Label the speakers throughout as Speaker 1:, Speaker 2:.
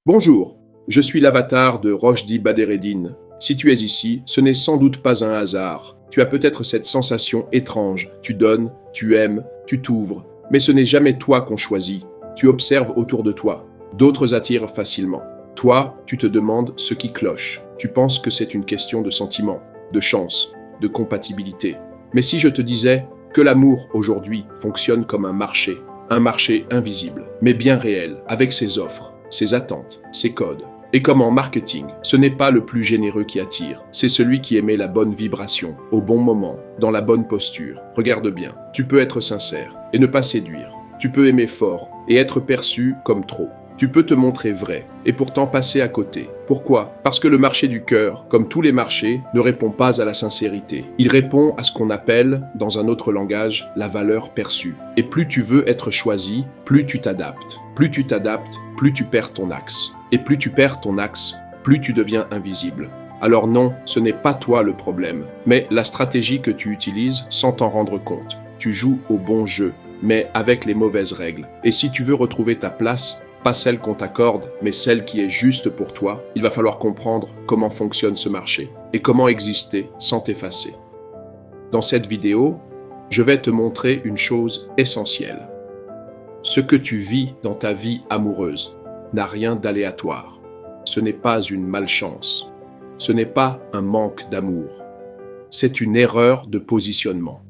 Speaker 1: Bonjour, je suis l'avatar de Rochdi Badreddine. Si tu es ici, ce n'est sans doute pas un hasard. Tu as peut-être cette sensation étrange. Tu donnes, tu aimes, tu t'ouvres. Mais ce n'est jamais toi qu'on choisit. Tu observes autour de toi. D'autres attirent facilement. Toi, tu te demandes ce qui cloche. Tu penses que c'est une question de sentiment, de chance, de compatibilité. Mais si je te disais que l'amour, aujourd'hui, fonctionne comme un marché invisible, mais bien réel, avec ses offres, ses attentes, ses codes. Et comme en marketing, ce n'est pas le plus généreux qui attire, c'est celui qui émet la bonne vibration, au bon moment, dans la bonne posture. Regarde bien, tu peux être sincère et ne pas séduire. Tu peux aimer fort et être perçu comme trop. Tu peux te montrer vrai et pourtant passer à côté. Pourquoi? Parce que le marché du cœur, comme tous les marchés, ne répond pas à la sincérité. Il répond à ce qu'on appelle, dans un autre langage, la valeur perçue. Et plus tu veux être choisi, plus tu t'adaptes. Plus tu t'adaptes, plus tu perds ton axe. Et plus tu perds ton axe, plus tu deviens invisible. Alors non, ce n'est pas toi le problème, mais la stratégie que tu utilises sans t'en rendre compte. Tu joues au bon jeu, mais avec les mauvaises règles. Et si tu veux retrouver ta place, pas celle qu'on t'accorde, mais celle qui est juste pour toi, il va falloir comprendre comment fonctionne ce marché et comment exister sans t'effacer. Dans cette vidéo, je vais te montrer une chose essentielle. Ce que tu vis dans ta vie amoureuse n'a rien d'aléatoire. Ce n'est pas une malchance. Ce n'est pas un manque d'amour. C'est une erreur de positionnement.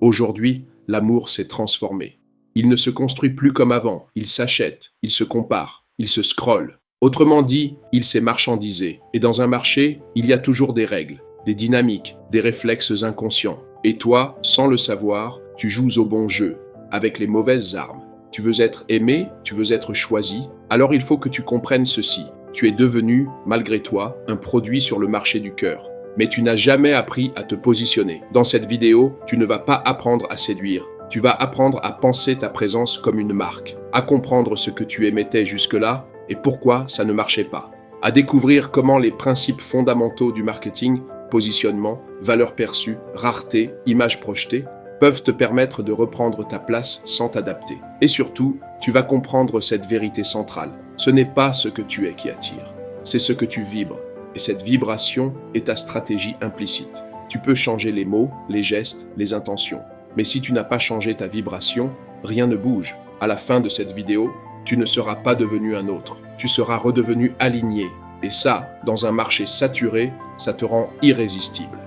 Speaker 1: Aujourd'hui, l'amour s'est transformé. Il ne se construit plus comme avant, il s'achète, il se compare, il se scrolle. Autrement dit, il s'est marchandisé. Et dans un marché, il y a toujours des règles, des dynamiques, des réflexes inconscients. Et toi, sans le savoir, tu joues au bon jeu, avec les mauvaises armes. Tu veux être aimé, tu veux être choisi, alors il faut que tu comprennes ceci. Tu es devenu, malgré toi, un produit sur le marché du cœur. Mais tu n'as jamais appris à te positionner. Dans cette vidéo, tu ne vas pas apprendre à séduire. Tu vas apprendre à penser ta présence comme une marque, à comprendre ce que tu émettais jusque-là et pourquoi ça ne marchait pas, à découvrir comment les principes fondamentaux du marketing, positionnement, valeur perçue, rareté, image projetée, peuvent te permettre de reprendre ta place sans t'adapter. Et surtout, tu vas comprendre cette vérité centrale. Ce n'est pas ce que tu es qui attire, c'est ce que tu vibres. Et cette vibration est ta stratégie implicite. Tu peux changer les mots, les gestes, les intentions. Mais si tu n'as pas changé ta vibration, rien ne bouge. À la fin de cette vidéo, tu ne seras pas devenu un autre. Tu seras redevenu aligné. Et ça, dans un marché saturé, ça te rend irrésistible.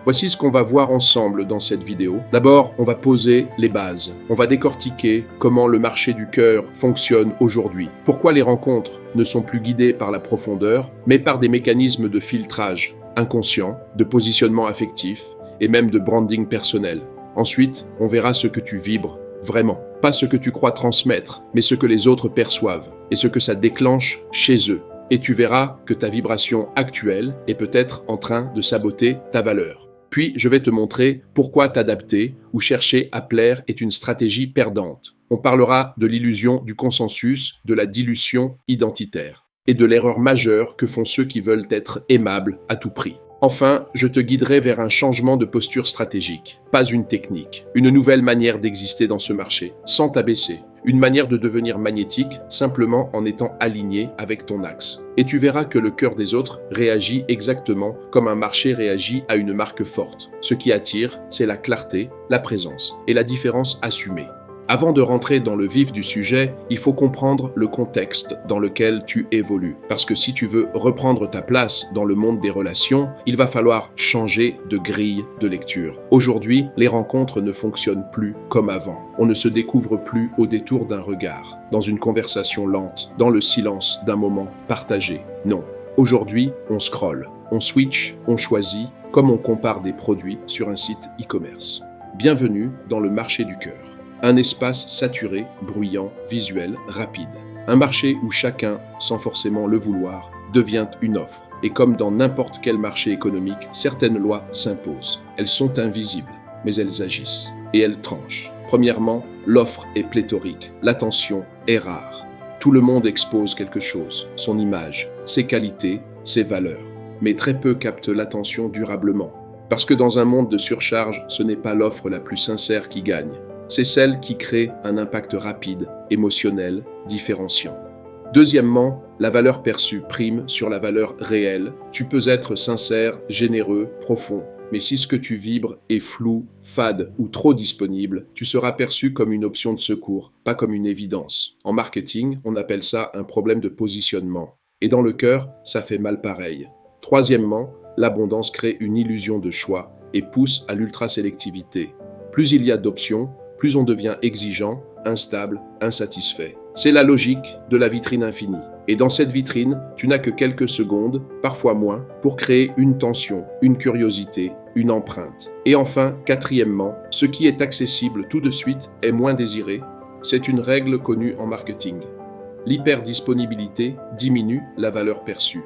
Speaker 1: Voici ce qu'on va voir ensemble dans cette vidéo. D'abord, on va poser les bases. On va décortiquer comment le marché du cœur fonctionne aujourd'hui. Pourquoi les rencontres ne sont plus guidées par la profondeur, mais par des mécanismes de filtrage inconscient, de positionnement affectif et même de branding personnel. Ensuite, on verra ce que tu vibres vraiment. Pas ce que tu crois transmettre, mais ce que les autres perçoivent et ce que ça déclenche chez eux. Et tu verras que ta vibration actuelle est peut-être en train de saboter ta valeur. Puis, je vais te montrer pourquoi t'adapter ou chercher à plaire est une stratégie perdante. On parlera de l'illusion du consensus, de la dilution identitaire et de l'erreur majeure que font ceux qui veulent être aimables à tout prix. Enfin, je te guiderai vers un changement de posture stratégique, pas une technique, une nouvelle manière d'exister dans ce marché, sans t'abaisser, une manière de devenir magnétique simplement en étant aligné avec ton axe. Et tu verras que le cœur des autres réagit exactement comme un marché réagit à une marque forte. Ce qui attire, c'est la clarté, la présence et la différence assumée. Avant de rentrer dans le vif du sujet, il faut comprendre le contexte dans lequel tu évolues. Parce que si tu veux reprendre ta place dans le monde des relations, il va falloir changer de grille de lecture. Aujourd'hui, les rencontres ne fonctionnent plus comme avant. On ne se découvre plus au détour d'un regard, dans une conversation lente, dans le silence d'un moment partagé. Non. Aujourd'hui, on scrolle, on switch, on choisit, comme on compare des produits sur un site e-commerce. Bienvenue dans le marché du cœur. Un espace saturé, bruyant, visuel, rapide. Un marché où chacun, sans forcément le vouloir, devient une offre. Et comme dans n'importe quel marché économique, certaines lois s'imposent. Elles sont invisibles, mais elles agissent. Et elles tranchent. Premièrement, l'offre est pléthorique. L'attention est rare. Tout le monde expose quelque chose, son image, ses qualités, ses valeurs. Mais très peu captent l'attention durablement. Parce que dans un monde de surcharge, ce n'est pas l'offre la plus sincère qui gagne. C'est celle qui crée un impact rapide, émotionnel, différenciant. Deuxièmement, La valeur perçue prime sur la valeur réelle. Tu peux être sincère, généreux, profond. Mais si ce que tu vibres est flou, fade ou trop disponible, tu seras perçu comme une option de secours, pas comme une évidence. En marketing, on appelle ça un problème de positionnement. Et dans le cœur, ça fait mal pareil. Troisièmement, l'abondance crée une illusion de choix et pousse à l'ultra-sélectivité. Plus il y a d'options, plus on devient exigeant, instable, insatisfait. C'est la logique de la vitrine infinie. Et dans cette vitrine, tu n'as que quelques secondes, parfois moins, pour créer une tension, une curiosité, une empreinte. Et enfin, quatrièmement, ce qui est accessible tout de suite est moins désiré. C'est une règle connue en marketing. L'hyperdisponibilité diminue la valeur perçue.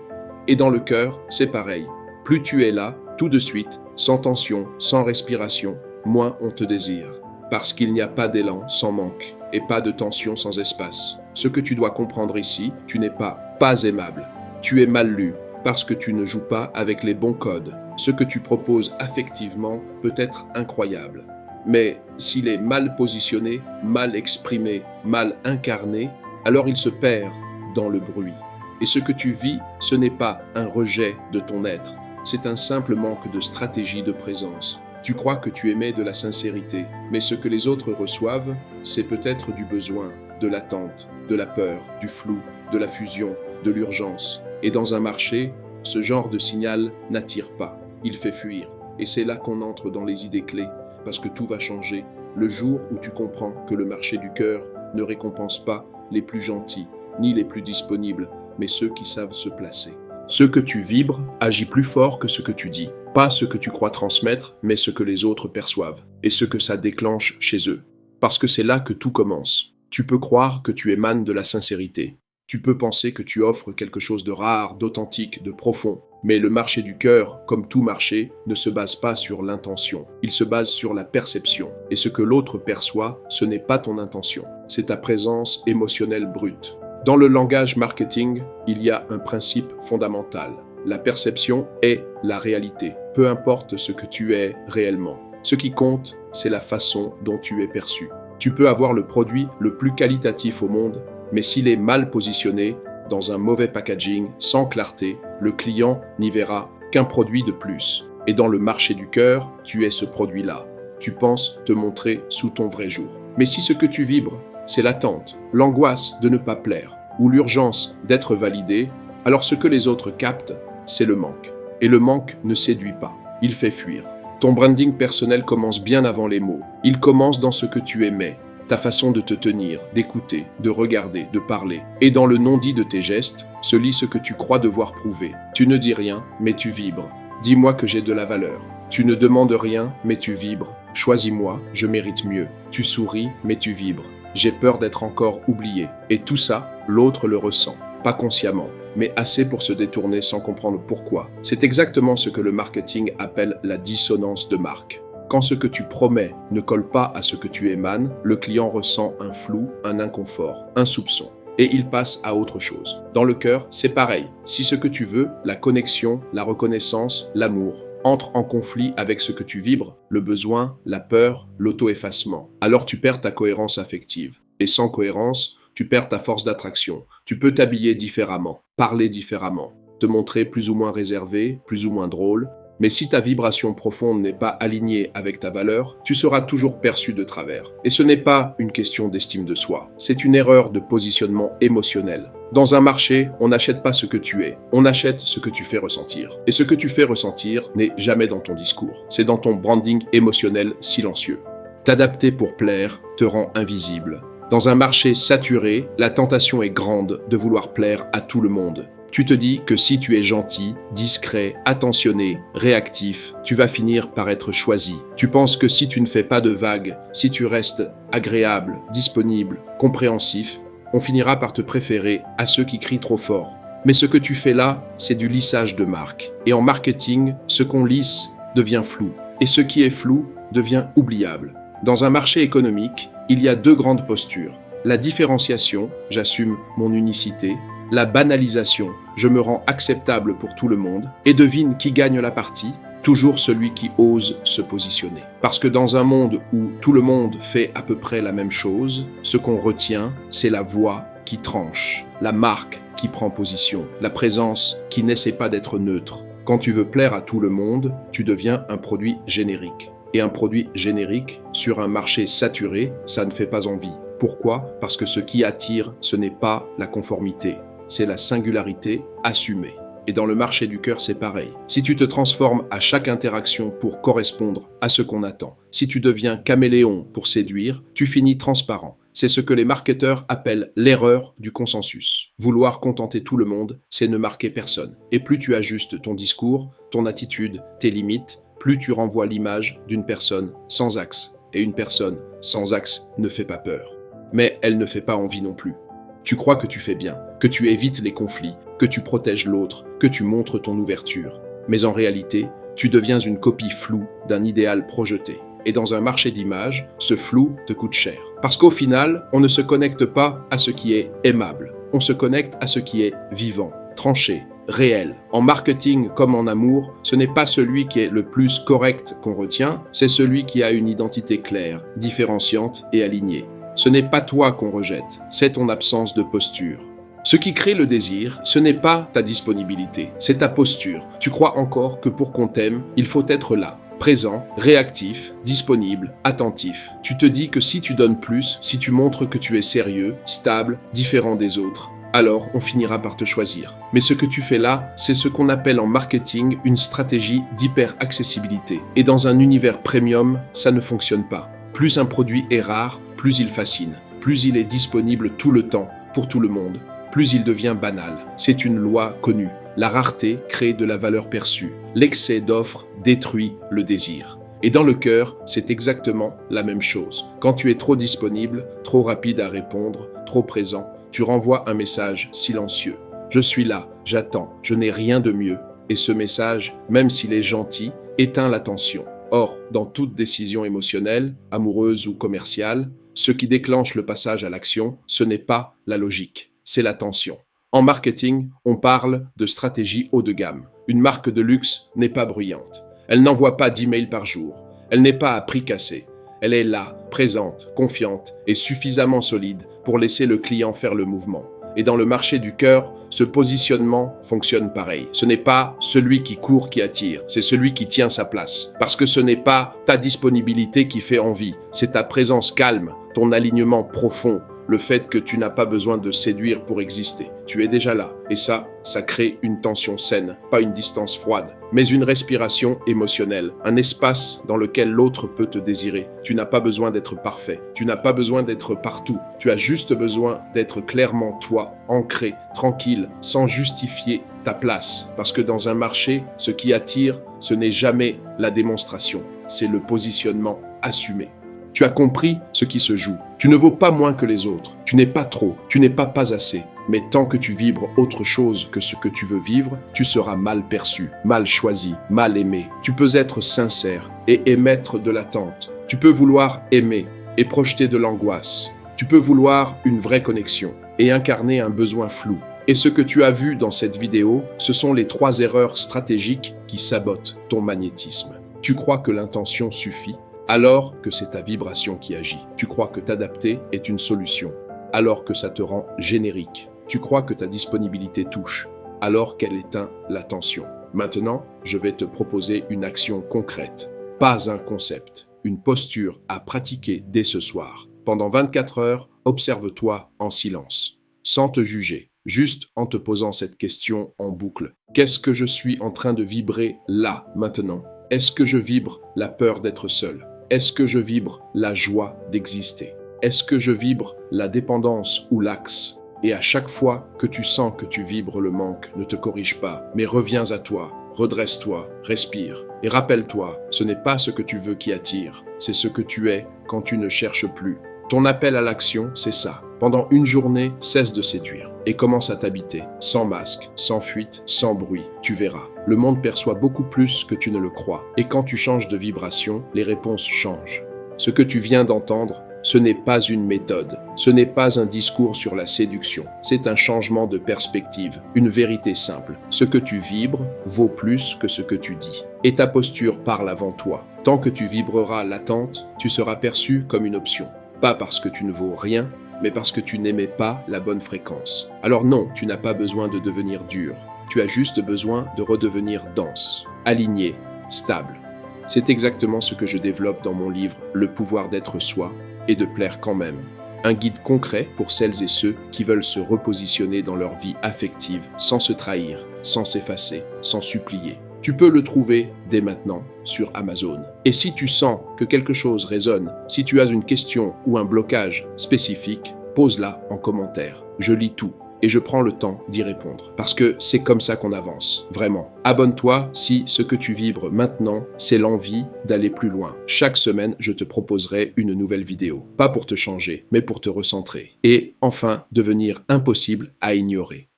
Speaker 1: Et dans le cœur, c'est pareil. Plus tu es là, tout de suite, sans tension, sans respiration, moins on te désire. Parce qu'il n'y a pas d'élan sans manque, et pas de tension sans espace. Ce que tu dois comprendre ici, tu n'es pas aimable. Tu es mal lu, parce que tu ne joues pas avec les bons codes. Ce que tu proposes affectivement peut être incroyable. Mais s'il est mal positionné, mal exprimé, mal incarné, alors il se perd dans le bruit. Et ce que tu vis, ce n'est pas un rejet de ton être, c'est un simple manque de stratégie de présence. Tu crois que tu émets de la sincérité, mais ce que les autres reçoivent, c'est peut-être du besoin, de l'attente, de la peur, du flou, de la fusion, de l'urgence. Et dans un marché, ce genre de signal n'attire pas, il fait fuir. Et c'est là qu'on entre dans les idées clés, parce que tout va changer le jour où tu comprends que le marché du cœur ne récompense pas les plus gentils, ni les plus disponibles, mais ceux qui savent se placer. Ce que tu vibres agit plus fort que ce que tu dis. Pas ce que tu crois transmettre, mais ce que les autres perçoivent, et ce que ça déclenche chez eux. Parce que c'est là que tout commence. Tu peux croire que tu émanes de la sincérité. Tu peux penser que tu offres quelque chose de rare, d'authentique, de profond. Mais le marché du cœur, comme tout marché, ne se base pas sur l'intention. Il se base sur la perception. Et ce que l'autre perçoit, ce n'est pas ton intention. C'est ta présence émotionnelle brute. Dans le langage marketing, il y a un principe fondamental. La perception est la réalité, peu importe ce que tu es réellement. Ce qui compte, c'est la façon dont tu es perçu. Tu peux avoir le produit le plus qualitatif au monde, mais s'il est mal positionné, dans un mauvais packaging, sans clarté, le client n'y verra qu'un produit de plus. Et dans le marché du cœur, tu es ce produit-là. Tu penses te montrer sous ton vrai jour. Mais si ce que tu vibres, c'est l'attente, l'angoisse de ne pas plaire, ou l'urgence d'être validé, alors ce que les autres captent, c'est le manque. Et le manque ne séduit pas, il fait fuir. Ton branding personnel commence bien avant les mots. Il commence dans ce que tu émets, ta façon de te tenir, d'écouter, de regarder, de parler. Et dans le non-dit de tes gestes, se lit ce que tu crois devoir prouver. Tu ne dis rien, mais tu vibres. Dis-moi que j'ai de la valeur. Tu ne demandes rien, mais tu vibres. Choisis-moi, je mérite mieux. Tu souris, mais tu vibres. J'ai peur d'être encore oublié. Et tout ça, l'autre le ressent. Pas consciemment, mais assez pour se détourner sans comprendre pourquoi. C'est exactement ce que le marketing appelle la dissonance de marque. Quand ce que tu promets ne colle pas à ce que tu émanes, le client ressent un flou, un inconfort, un soupçon. Et il passe à autre chose. Dans le cœur, c'est pareil. Si ce que tu veux, la connexion, la reconnaissance, l'amour, entre en conflit avec ce que tu vibres, le besoin, la peur, l'auto-effacement, alors tu perds ta cohérence affective. Et sans cohérence, tu perds ta force d'attraction. Tu peux t'habiller différemment, parler différemment, te montrer plus ou moins réservé, plus ou moins drôle. Mais si ta vibration profonde n'est pas alignée avec ta valeur, tu seras toujours perçu de travers. Et ce n'est pas une question d'estime de soi, c'est une erreur de positionnement émotionnel. Dans un marché, on n'achète pas ce que tu es, on achète ce que tu fais ressentir. Et ce que tu fais ressentir n'est jamais dans ton discours, c'est dans ton branding émotionnel silencieux. T'adapter pour plaire te rend invisible. Dans un marché saturé, la tentation est grande de vouloir plaire à tout le monde. Tu te dis que si tu es gentil, discret, attentionné, réactif, tu vas finir par être choisi. Tu penses que si tu ne fais pas de vagues, si tu restes agréable, disponible, compréhensif, on finira par te préférer à ceux qui crient trop fort. Mais ce que tu fais là, c'est du lissage de marque. Et en marketing, ce qu'on lisse devient flou. Et ce qui est flou devient oubliable. Dans un marché économique, il y a deux grandes postures. La différenciation, j'assume mon unicité. La banalisation, je me rends acceptable pour tout le monde. Et devine qui gagne la partie? Toujours celui qui ose se positionner. Parce que dans un monde où tout le monde fait à peu près la même chose, ce qu'on retient, c'est la voix qui tranche, la marque qui prend position, la présence qui n'essaie pas d'être neutre. Quand tu veux plaire à tout le monde, tu deviens un produit générique. Et un produit générique, sur un marché saturé, ça ne fait pas envie. Pourquoi ? Parce que ce qui attire, ce n'est pas la conformité, c'est la singularité assumée. Et dans le marché du cœur, c'est pareil. Si tu te transformes à chaque interaction pour correspondre à ce qu'on attend, si tu deviens caméléon pour séduire, tu finis transparent. C'est ce que les marketeurs appellent l'erreur du consensus. Vouloir contenter tout le monde, c'est ne marquer personne. Et plus tu ajustes ton discours, ton attitude, tes limites, plus tu renvoies l'image d'une personne sans axe. Et une personne sans axe ne fait pas peur. Mais elle ne fait pas envie non plus. Tu crois que tu fais bien, que tu évites les conflits, que tu protèges l'autre, que tu montres ton ouverture. Mais en réalité, tu deviens une copie floue d'un idéal projeté. Et dans un marché d'images, ce flou te coûte cher. Parce qu'au final, on ne se connecte pas à ce qui est aimable. On se connecte à ce qui est vivant, tranché, réel. En marketing comme en amour, ce n'est pas celui qui est le plus correct qu'on retient, c'est celui qui a une identité claire, différenciante et alignée. Ce n'est pas toi qu'on rejette, c'est ton absence de posture. Ce qui crée le désir, ce n'est pas ta disponibilité, c'est ta posture. Tu crois encore que pour qu'on t'aime, il faut être là, présent, réactif, disponible, attentif. Tu te dis que si tu donnes plus, si tu montres que tu es sérieux, stable, différent des autres, alors on finira par te choisir. Mais ce que tu fais là, c'est ce qu'on appelle en marketing une stratégie d'hyper-accessibilité. Et dans un univers premium, ça ne fonctionne pas. Plus un produit est rare, plus il fascine. Plus il est disponible tout le temps, pour tout le monde, plus il devient banal. C'est une loi connue. La rareté crée de la valeur perçue. L'excès d'offres détruit le désir. Et dans le cœur, c'est exactement la même chose. Quand tu es trop disponible, trop rapide à répondre, trop présent, tu renvoies un message silencieux. Je suis là, j'attends, je n'ai rien de mieux. Et ce message, même s'il est gentil, éteint l'attention. Or, dans toute décision émotionnelle, amoureuse ou commerciale, ce qui déclenche le passage à l'action, ce n'est pas la logique, c'est l'attention. En marketing, on parle de stratégie haut de gamme. Une marque de luxe n'est pas bruyante. Elle n'envoie pas d'emails par jour. Elle n'est pas à prix cassé. Elle est là, présente, confiante et suffisamment solide pour laisser le client faire le mouvement. Et dans le marché du cœur, ce positionnement fonctionne pareil. Ce n'est pas celui qui court qui attire, c'est celui qui tient sa place. Parce que ce n'est pas ta disponibilité qui fait envie, c'est ta présence calme, ton alignement profond, le fait que tu n'as pas besoin de séduire pour exister. Tu es déjà là. Et ça crée une tension saine, pas une distance froide, mais une respiration émotionnelle, un espace dans lequel l'autre peut te désirer. Tu n'as pas besoin d'être parfait, tu n'as pas besoin d'être partout. Tu as juste besoin d'être clairement toi, ancré, tranquille, sans justifier ta place. Parce que dans un marché, ce qui attire, ce n'est jamais la démonstration, c'est le positionnement assumé. Tu as compris ce qui se joue. Tu ne vaux pas moins que les autres. Tu n'es pas trop, tu n'es pas assez. Mais tant que tu vibres autre chose que ce que tu veux vivre, tu seras mal perçu, mal choisi, mal aimé. Tu peux être sincère et émettre de l'attente. Tu peux vouloir aimer et projeter de l'angoisse. Tu peux vouloir une vraie connexion et incarner un besoin flou. Et ce que tu as vu dans cette vidéo, ce sont les 3 erreurs stratégiques qui sabotent ton magnétisme. Tu crois que l'intention suffit, alors que c'est ta vibration qui agit. Tu crois que t'adapter est une solution, alors que ça te rend générique. Tu crois que ta disponibilité touche, alors qu'elle éteint l'attention. Maintenant, je vais te proposer une action concrète, pas un concept, une posture à pratiquer dès ce soir. Pendant 24 heures, observe-toi en silence, sans te juger, juste en te posant cette question en boucle. Qu'est-ce que je suis en train de vibrer là, maintenant ? Est-ce que je vibre la peur d'être seul ? Est-ce que je vibre la joie d'exister ? Est-ce que je vibre la dépendance ou l'axe ? Et à chaque fois que tu sens que tu vibres le manque, ne te corrige pas, mais reviens à toi, redresse-toi, respire. Et rappelle-toi, ce n'est pas ce que tu veux qui attire, c'est ce que tu es quand tu ne cherches plus. Ton appel à l'action, c'est ça. Pendant une journée, cesse de séduire et commence à t'habiter, sans masque, sans fuite, sans bruit. Tu verras, le monde perçoit beaucoup plus que tu ne le crois. Et quand tu changes de vibration, les réponses changent. Ce que tu viens d'entendre, ce n'est pas une méthode, ce n'est pas un discours sur la séduction, c'est un changement de perspective, une vérité simple. Ce que tu vibres vaut plus que ce que tu dis. Et ta posture parle avant toi. Tant que tu vibreras l'attente, tu seras perçu comme une option. Pas parce que tu ne vaux rien, mais parce que tu n'aimais pas la bonne fréquence. Alors non, tu n'as pas besoin de devenir dur. Tu as juste besoin de redevenir dense, aligné, stable. C'est exactement ce que je développe dans mon livre Le pouvoir d'être soi et de plaire quand même. Un guide concret pour celles et ceux qui veulent se repositionner dans leur vie affective sans se trahir, sans s'effacer, sans supplier. Tu peux le trouver dès maintenant sur Amazon. Et si tu sens que quelque chose résonne, si tu as une question ou un blocage spécifique, pose-la en commentaire. Je lis tout et je prends le temps d'y répondre. Parce que c'est comme ça qu'on avance, vraiment. Abonne-toi si ce que tu vibres maintenant, c'est l'envie d'aller plus loin. Chaque semaine, je te proposerai une nouvelle vidéo. Pas pour te changer, mais pour te recentrer. Et enfin, devenir impossible à ignorer.